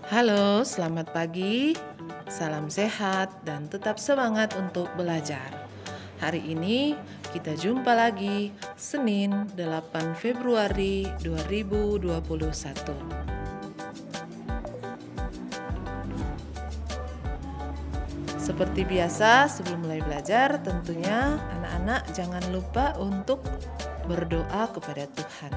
Halo, selamat pagi. Salam sehat dan tetap semangat untuk belajar. Hari ini kita jumpa lagi Senin 8 Februari 2021. Seperti biasa, sebelum mulai belajar, tentunya anak-anak jangan lupa untuk berdoa kepada Tuhan.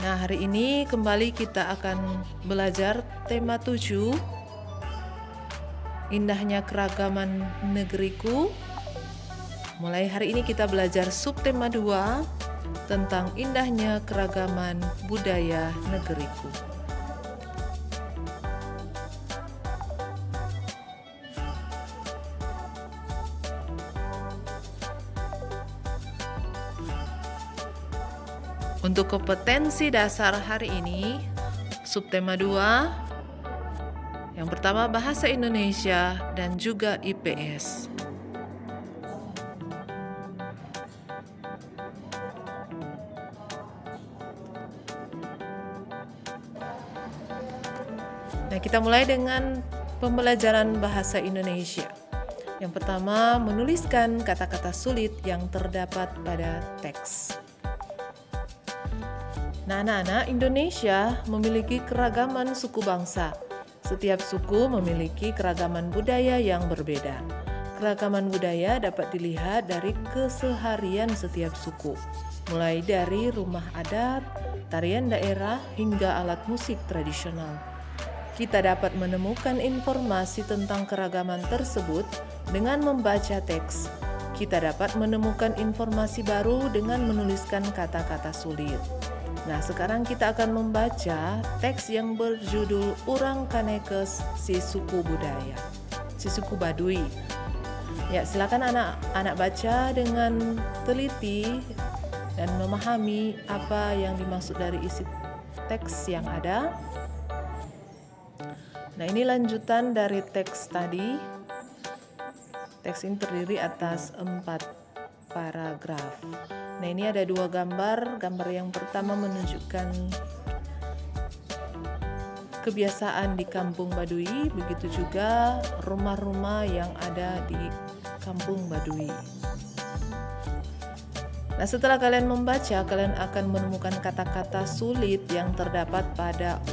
Nah, hari ini kembali kita akan belajar tema 7, Indahnya Keragaman Negeriku. Mulai hari ini kita belajar subtema 2 tentang indahnya keragaman budaya negeriku. Untuk kompetensi dasar hari ini, subtema 2, yang pertama bahasa Indonesia dan juga IPS. Nah, kita mulai dengan pembelajaran bahasa Indonesia. Yang pertama, menuliskan kata-kata sulit yang terdapat pada teks. Nah, anak-anak, Indonesia memiliki keragaman suku bangsa. Setiap suku memiliki keragaman budaya yang berbeda. Keragaman budaya dapat dilihat dari keseharian setiap suku, mulai dari rumah adat, tarian daerah, hingga alat musik tradisional. Kita dapat menemukan informasi tentang keragaman tersebut dengan membaca teks. Kita dapat menemukan informasi baru dengan menuliskan kata-kata sulit. Nah, sekarang kita akan membaca teks yang berjudul Urang Kanekes Si Suku Budaya, Si Suku Baduy. Ya, silakan anak-anak baca dengan teliti dan memahami apa yang dimaksud dari isi teks yang ada. Nah, ini lanjutan dari teks tadi. Teks ini terdiri atas 4 paragraf. Nah, ini ada 2 gambar. Gambar yang pertama menunjukkan kebiasaan di Kampung Baduy, begitu juga rumah-rumah yang ada di Kampung Baduy. Nah, setelah kalian membaca, kalian akan menemukan kata-kata sulit yang terdapat pada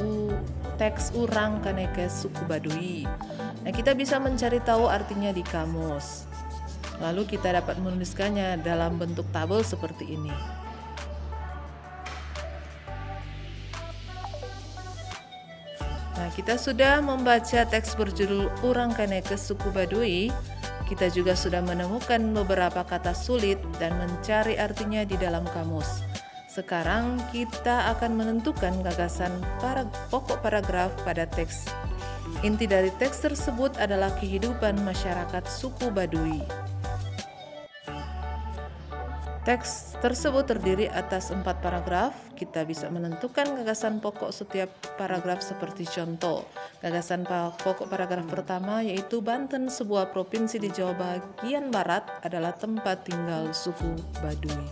teks Urang Kanekes Suku Baduy. Nah, kita bisa mencari tahu artinya di kamus. Lalu kita dapat menuliskannya dalam bentuk tabel seperti ini. Nah, kita sudah membaca teks berjudul Urang Kanekes Suku Baduy. Kita juga sudah menemukan beberapa kata sulit dan mencari artinya di dalam kamus. Sekarang kita akan menentukan gagasan pokok paragraf pada teks. Inti dari teks tersebut adalah kehidupan masyarakat suku Baduy. Teks tersebut terdiri atas 4 paragraf. Kita bisa menentukan gagasan pokok setiap paragraf seperti contoh. Gagasan pokok paragraf pertama yaitu Banten, sebuah provinsi di Jawa bagian barat, adalah tempat tinggal suku Baduy.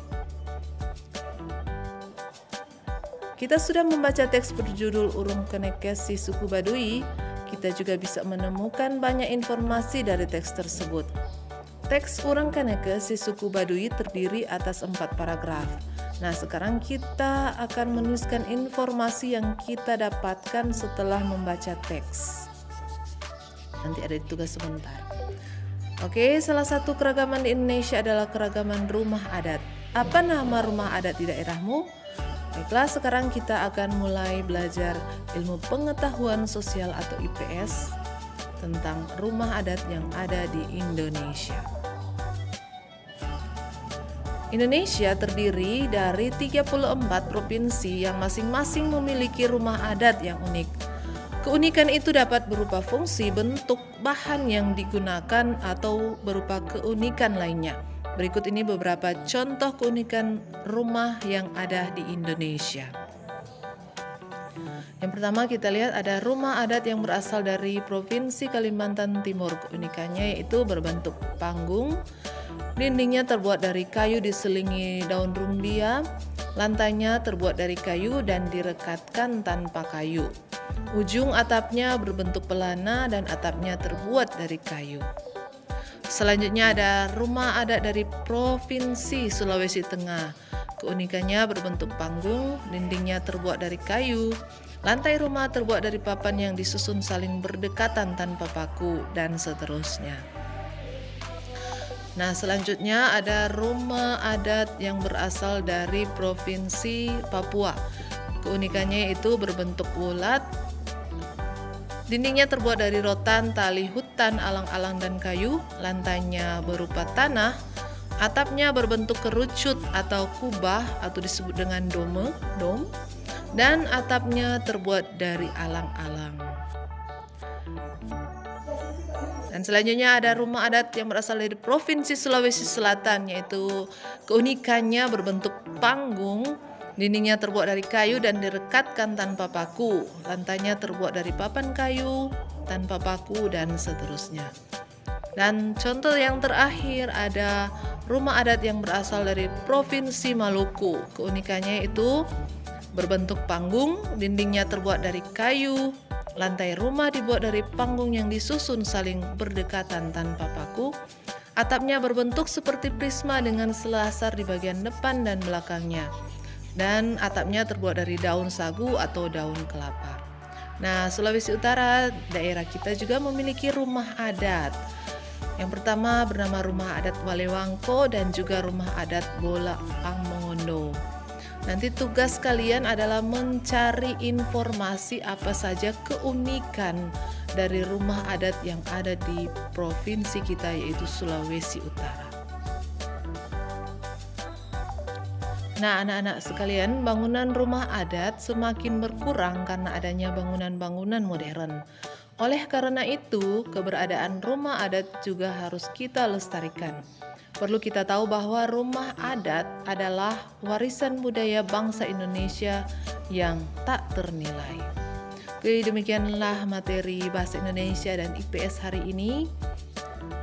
Kita sudah membaca teks berjudul Urang Kanekes Si Suku Baduy. Kita juga bisa menemukan banyak informasi dari teks tersebut. Teks Urang Kanekes Si Suku Baduy terdiri atas 4 paragraf. Nah, sekarang kita akan menuliskan informasi yang kita dapatkan setelah membaca teks. Nanti ada tugas sebentar. Oke, salah satu keragaman di Indonesia adalah keragaman rumah adat. Apa nama rumah adat di daerahmu? Baiklah, sekarang kita akan mulai belajar ilmu pengetahuan sosial atau IPS tentang rumah adat yang ada di Indonesia. Indonesia terdiri dari 34 provinsi yang masing-masing memiliki rumah adat yang unik. Keunikan itu dapat berupa fungsi, bentuk, bahan yang digunakan, atau berupa keunikan lainnya. Berikut ini beberapa contoh keunikan rumah yang ada di Indonesia. Yang pertama kita lihat ada rumah adat yang berasal dari Provinsi Kalimantan Timur. Keunikannya yaitu berbentuk panggung, Dindingnya terbuat dari kayu diselingi daun rumbia, lantainya terbuat dari kayu dan direkatkan tanpa kayu. Ujung atapnya berbentuk pelana dan atapnya terbuat dari kayu. Selanjutnya ada rumah adat dari Provinsi Sulawesi Tengah. Keunikannya berbentuk panggung, dindingnya terbuat dari kayu, lantai rumah terbuat dari papan yang disusun saling berdekatan tanpa paku, dan seterusnya. Nah, selanjutnya ada rumah adat yang berasal dari Provinsi Papua. Keunikannya itu berbentuk bulat, dindingnya terbuat dari rotan, tali hutan, alang-alang, dan kayu, lantainya berupa tanah, atapnya berbentuk kerucut atau kubah atau disebut dengan dom, dan atapnya terbuat dari alang-alang. Dan selanjutnya ada rumah adat yang berasal dari Provinsi Sulawesi Selatan, yaitu keunikannya berbentuk panggung, dindingnya terbuat dari kayu dan direkatkan tanpa paku, lantainya terbuat dari papan kayu tanpa paku, dan seterusnya. Dan contoh yang terakhir ada rumah adat yang berasal dari Provinsi Maluku. Keunikannya itu berbentuk panggung, dindingnya terbuat dari kayu, lantai rumah dibuat dari panggung yang disusun saling berdekatan tanpa paku, atapnya berbentuk seperti prisma dengan selasar di bagian depan dan belakangnya, dan atapnya terbuat dari daun sagu atau daun kelapa. Nah, Sulawesi Utara, daerah kita juga memiliki rumah adat. Yang pertama bernama Rumah Adat Walewangko dan juga Rumah Adat Bola Pangmongondo. Nanti tugas kalian adalah mencari informasi apa saja keunikan dari rumah adat yang ada di provinsi kita, yaitu Sulawesi Utara. Nah, anak-anak sekalian, bangunan rumah adat semakin berkurang karena adanya bangunan-bangunan modern. Oleh karena itu, keberadaan rumah adat juga harus kita lestarikan. Perlu kita tahu bahwa rumah adat adalah warisan budaya bangsa Indonesia yang tak ternilai. Oke, demikianlah materi Bahasa Indonesia dan IPS hari ini.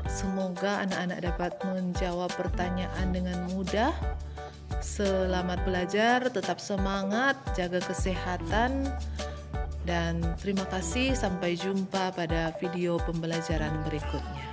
Semoga anak-anak dapat menjawab pertanyaan dengan mudah. Selamat belajar, tetap semangat, jaga kesehatan, dan terima kasih. Sampai jumpa pada video pembelajaran berikutnya.